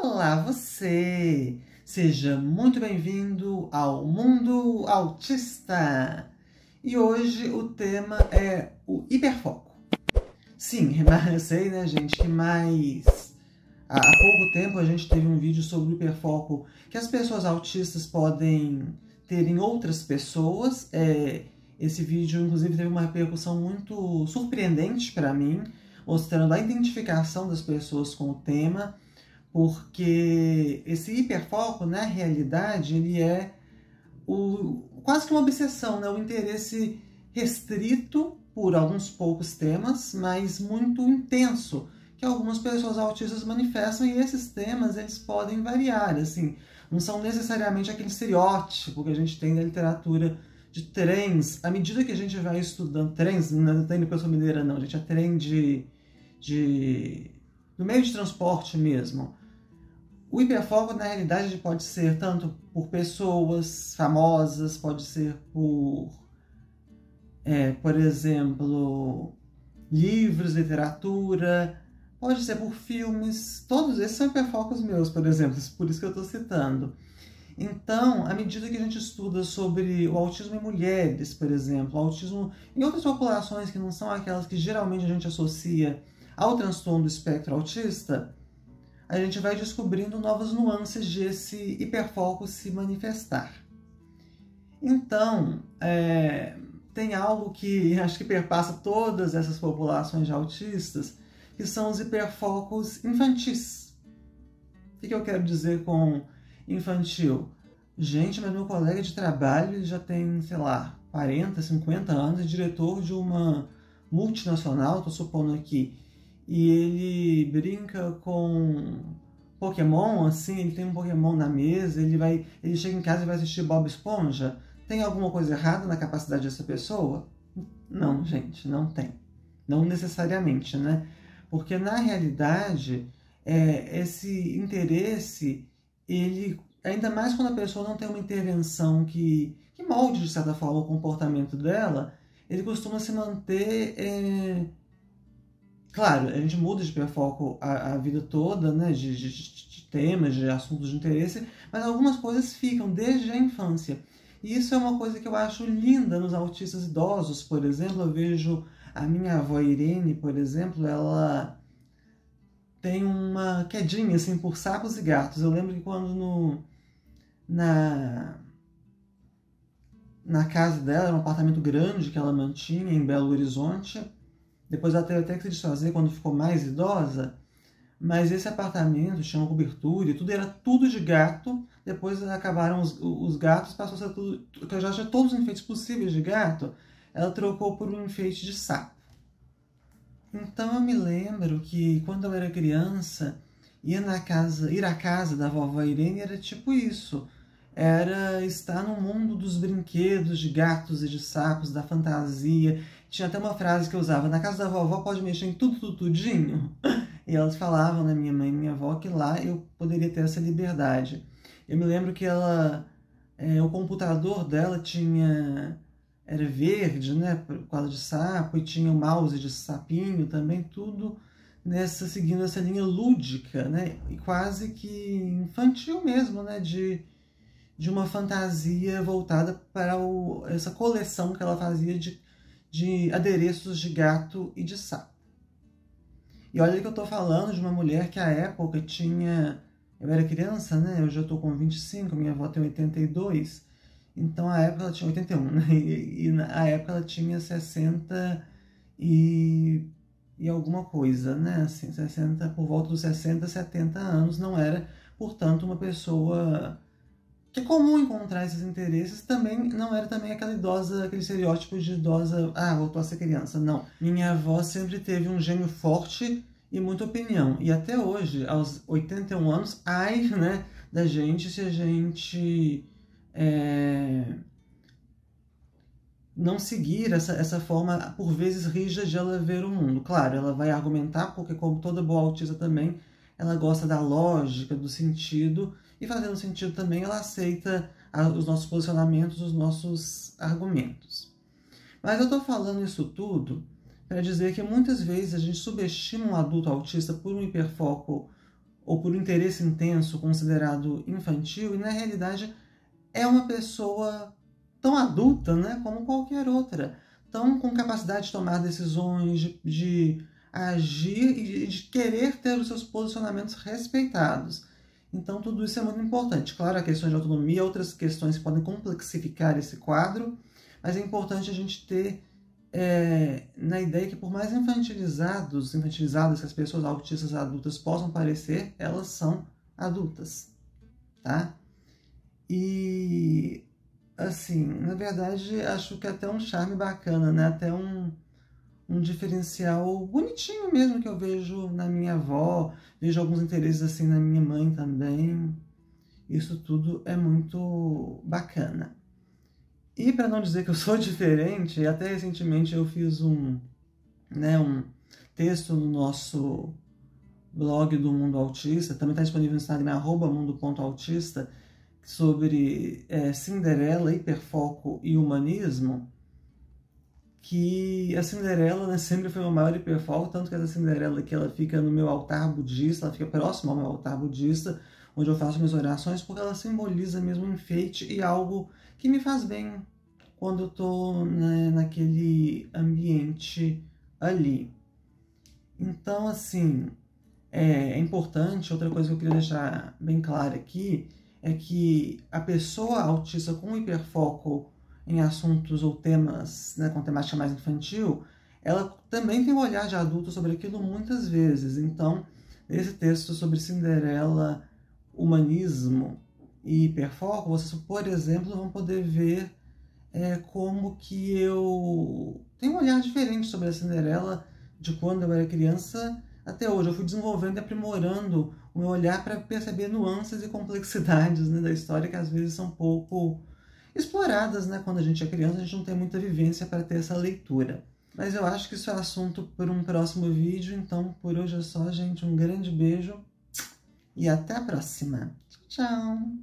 Olá, você! Seja muito bem-vindo ao Mundo Autista! E hoje o tema é o hiperfoco. Sim, eu sei, né, gente, que há pouco tempo a gente teve um vídeo sobre o hiperfoco que as pessoas autistas podem ter em outras pessoas. Esse vídeo, inclusive, teve uma repercussão muito surpreendente para mim, mostrando a identificação das pessoas com o tema. Porque esse hiperfoco, na realidade, ele é quase que uma obsessão, né? O interesse restrito por alguns poucos temas, mas muito intenso, que algumas pessoas autistas manifestam, e esses temas eles podem variar, assim, não são necessariamente aquele estereótipo que a gente tem na literatura de trens. À medida que a gente vai estudando trens, não é trem de pessoa mineira não, gente, é trem do meio de transporte mesmo. O hiperfoco, na realidade, pode ser tanto por pessoas famosas, pode ser por exemplo, livros, literatura, pode ser por filmes. Todos esses são hiperfocos meus, por exemplo, por isso que eu estou citando. Então, à medida que a gente estuda sobre o autismo em mulheres, por exemplo, o autismo em outras populações que não são aquelas que geralmente a gente associa ao transtorno do espectro autista, a gente vai descobrindo novas nuances desse hiperfoco se manifestar. Então, tem algo que acho que perpassa todas essas populações de autistas, que são os hiperfocos infantis. O que eu quero dizer com infantil? Gente, mas meu colega de trabalho ele já tem, sei lá, 40, 50 anos, é diretor de uma multinacional, estou supondo aqui, e ele brinca com Pokémon, assim, ele tem um Pokémon na mesa, ele chega em casa e vai assistir Bob Esponja. Tem alguma coisa errada na capacidade dessa pessoa? Não, gente, não tem. Não necessariamente, né? Porque, na realidade, esse interesse, ele, ainda mais quando a pessoa não tem uma intervenção que molde, de certa forma, o comportamento dela, ele costuma se manter... Claro, a gente muda de hiperfoco a vida toda, né, de temas, de assuntos de interesse, mas algumas coisas ficam desde a infância. E isso é uma coisa que eu acho linda nos autistas idosos, por exemplo. Eu vejo a minha avó Irene, por exemplo, ela tem uma quedinha assim, por sapos e gatos. Eu lembro que quando na casa dela, era um apartamento grande que ela mantinha em Belo Horizonte. Depois ela teve até que se desfazer quando ficou mais idosa, mas esse apartamento tinha uma cobertura e tudo, era tudo de gato. Depois acabaram os gatos, passou a ser tudo, que já tinha todos os enfeites possíveis de gato, ela trocou por um enfeite de sapo. Então eu me lembro que quando eu era criança, ir à casa da vovó Irene era tipo isso. Era estar no mundo dos brinquedos de gatos e de sapos, da fantasia. Tinha até uma frase que eu usava: na casa da vovó pode mexer em tudinho. E elas falavam, né, minha mãe e minha avó, que lá eu poderia ter essa liberdade. Eu me lembro que o computador dela era verde, né, por causa de sapo, e tinha o mouse de sapinho também, tudo seguindo essa linha lúdica, né, e quase que infantil mesmo, né, de uma fantasia voltada para essa coleção que ela fazia de adereços de gato e de sapo. E olha que eu tô falando de uma mulher que à época tinha... Eu era criança, né? Eu já tô com 25, minha avó tem 82. Então, à época ela tinha 81, né? E na época ela tinha 60 e alguma coisa, né? Assim, 60, por volta dos 60, 70 anos. Não era, portanto, uma pessoa... que é comum encontrar esses interesses. Também não era também aquela idosa, aquele estereótipo de idosa, voltou a ser criança, não. Minha avó sempre teve um gênio forte e muita opinião. E até hoje, aos 81 anos, né, da gente se a gente não seguir essa forma, por vezes, rígida de ela ver o mundo. Claro, ela vai argumentar, porque como toda boa autista também, ela gosta da lógica, do sentido, e fazendo sentido também, ela aceita os nossos posicionamentos, os nossos argumentos. Mas eu estou falando isso tudo para dizer que muitas vezes a gente subestima um adulto autista por um hiperfoco ou por um interesse intenso considerado infantil, e na realidade é uma pessoa tão adulta, né, como qualquer outra, tão com capacidade de tomar decisões, de agir e de querer ter os seus posicionamentos respeitados. Então tudo isso é muito importante. Claro, a questão de autonomia, outras questões que podem complexificar esse quadro, mas é importante a gente ter na ideia que por mais infantilizadas que as pessoas autistas adultas possam parecer, elas são adultas, tá? E, assim, na verdade, acho que é até um charme bacana, né? Até um diferencial bonitinho mesmo que eu vejo na minha avó, vejo alguns interesses assim na minha mãe também. Isso tudo é muito bacana. E para não dizer que eu sou diferente, até recentemente eu fiz um texto no nosso blog do Mundo Autista, também está disponível no Instagram, @mundo.autista, sobre Cinderela, hiperfoco e humanismo, que a Cinderela, né, sempre foi o maior hiperfoco, tanto que essa Cinderela aqui, ela fica no meu altar budista, ela fica próxima ao meu altar budista, onde eu faço minhas orações, porque ela simboliza mesmo um enfeite e algo que me faz bem quando eu estou, né, naquele ambiente ali. Então, assim, é importante, outra coisa que eu queria deixar bem clara aqui, é que a pessoa autista com hiperfoco em assuntos ou temas, né, com temática mais infantil, ela também tem um olhar de adulto sobre aquilo muitas vezes. Então, nesse texto sobre Cinderela, humanismo e hiperfoco, vocês, por exemplo, vão poder ver como que eu tenho um olhar diferente sobre a Cinderela de quando eu era criança até hoje. Eu fui desenvolvendo e aprimorando o meu olhar para perceber nuances e complexidades, né, da história que às vezes são pouco exploradas, né? Quando a gente é criança, a gente não tem muita vivência para ter essa leitura. Mas eu acho que isso é assunto para um próximo vídeo, então por hoje é só, gente. Um grande beijo e até a próxima. Tchau, tchau!